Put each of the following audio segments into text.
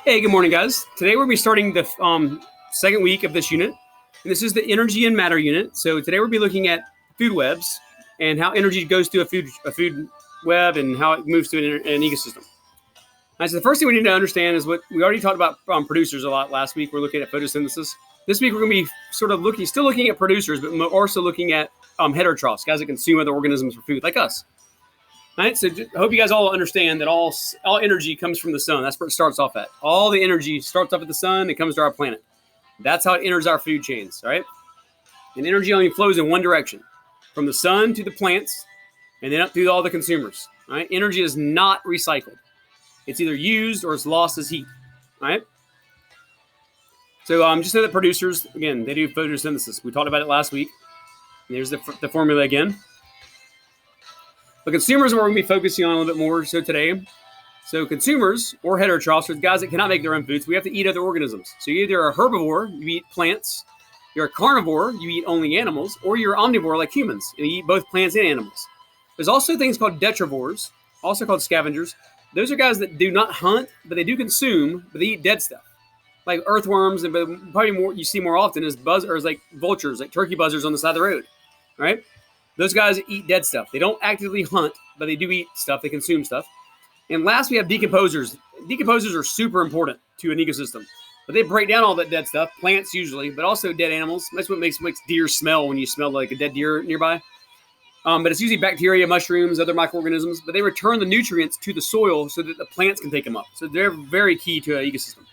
Hey, good morning, guys. Today we'll be starting the second week of this unit, and this is the energy and matter unit. So today we'll be looking at food webs and how energy goes through a food web and how it moves through an ecosystem. All right, so the first thing we need to understand is what we already talked about producers a lot last week. We're looking at photosynthesis. This week we're going to be still looking at producers, but also looking at heterotrophs, guys that consume other organisms for food, like us. All right, so I hope you guys all understand that all energy comes from the sun. That's where it starts off at. All the energy starts off at the sun. It comes to our planet. That's how it enters our food chains, right? And energy only flows in one direction, from the sun to the plants, and then up through all the consumers. All right, energy is not recycled. It's either used or it's lost as heat. All right. So just know that producers, again, they do photosynthesis. We talked about it last week. And there's the formula again. But consumers are what we're going to be focusing on a little bit more so today. So consumers, or heterotrophs, are the guys that cannot make their own food. So we have to eat other organisms. So you're either a herbivore, you eat plants. You're a carnivore, you eat only animals. Or you're omnivore like humans, and you eat both plants and animals. There's also things called detrivores, also called scavengers. Those are guys that do not hunt, but they do consume, but they eat dead stuff. Like earthworms, and probably more you see more often is like vultures, like turkey buzzers on the side of the road, right? Those guys eat dead stuff. They don't actively hunt, but they do eat stuff. They consume stuff. And last, we have decomposers. Decomposers are super important to an ecosystem, but they break down all that dead stuff, plants usually, but also dead animals. That's what makes deer smell when you smell like a dead deer nearby. But it's usually bacteria, mushrooms, other microorganisms, but they return the nutrients to the soil so that the plants can take them up. So they're very key to an ecosystem.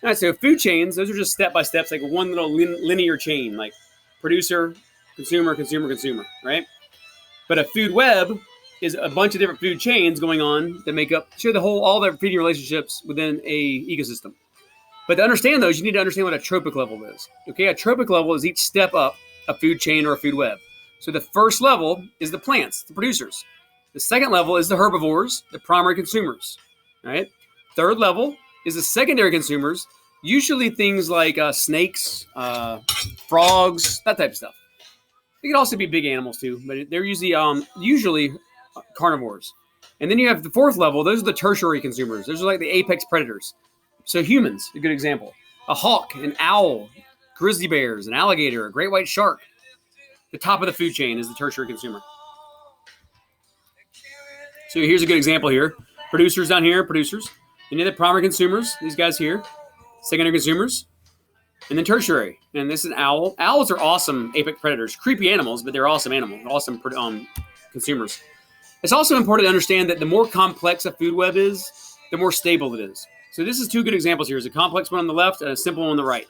All right, so food chains, those are just step-by-steps, like one little linear chain, like producer, consumer, consumer, consumer, right? But a food web is a bunch of different food chains going on that show all their feeding relationships within a ecosystem. But to understand those, you need to understand what a trophic level is. Okay, a trophic level is each step up a food chain or a food web. So the first level is the plants, the producers. The second level is the herbivores, the primary consumers, right? Third level is the secondary consumers, usually things like snakes, frogs, that type of stuff. They can also be big animals too, but they're usually carnivores. And then you have the fourth level. Those are the tertiary consumers. Those are like the apex predators. So humans, a good example. A hawk, an owl, grizzly bears, an alligator, a great white shark. The top of the food chain is the tertiary consumer. So here's a good example here. Producers down here, producers. And then the primary consumers, these guys here. Secondary consumers. And then tertiary. And this is an owl. Owls are awesome apex predators. Creepy animals, but they're awesome animals. Awesome consumers. It's also important to understand that the more complex a food web is, the more stable it is. So this is two good examples here. There's a complex one on the left and a simple one on the right.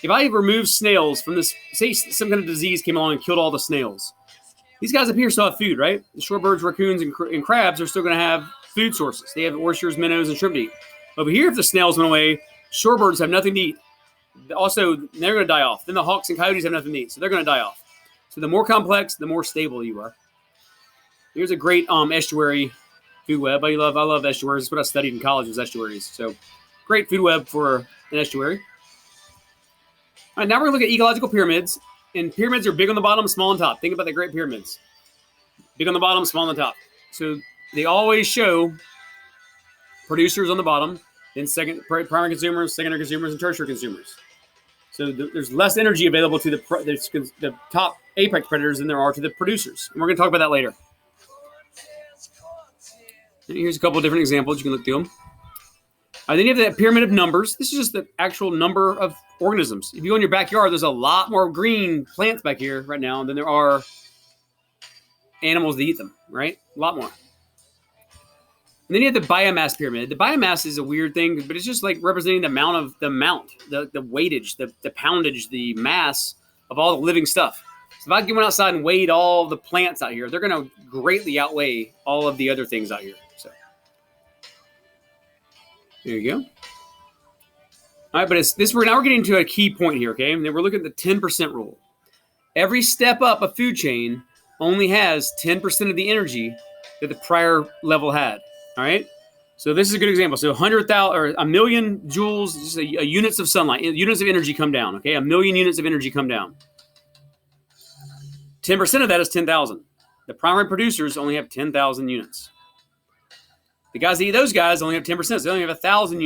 If I remove snails from this, say some kind of disease came along and killed all the snails, these guys up here still have food, right? The shorebirds, raccoons, and crabs are still going to have food sources. They have oysters, minnows, and shrimp to eat. Over here, if the snails went away, shorebirds have nothing to eat. Also, they're going to die off. Then the hawks and coyotes have nothing to eat, so they're going to die off. So the more complex, the more stable you are. Here's a great estuary food web. I love estuaries. That's what I studied in college was estuaries. So great food web for an estuary. All right, now we're going to look at ecological pyramids. And pyramids are big on the bottom, small on top. Think about the Great Pyramids. Big on the bottom, small on the top. So they always show producers on the bottom, then primary consumers, secondary consumers, and tertiary consumers. So there's less energy available to the top apex predators than there are to the producers. And we're going to talk about that later. And here's a couple of different examples. You can look through them. Then you have that pyramid of numbers. This is just the actual number of organisms. If you go in your backyard, there's a lot more green plants back here right now than there are animals that eat them, right? A lot more. And then you have the biomass pyramid. The biomass is a weird thing, but it's just like representing the weightage, the poundage, the mass of all the living stuff. So if I went outside and weighed all the plants out here, they're going to greatly outweigh all of the other things out here. So there you go. All right, but now we're getting to a key point here, okay? And then we're looking at the 10% rule. Every step up a food chain only has 10% of the energy that the prior level had. All right. So this is a good example. So 100,000 or a million joules, just a units of sunlight, units of energy come down. Okay. A million units of energy come down. 10% of that is 10,000. The primary producers only have 10,000 units. The guys that eat those guys only have 10%. So they only have 1,000 units.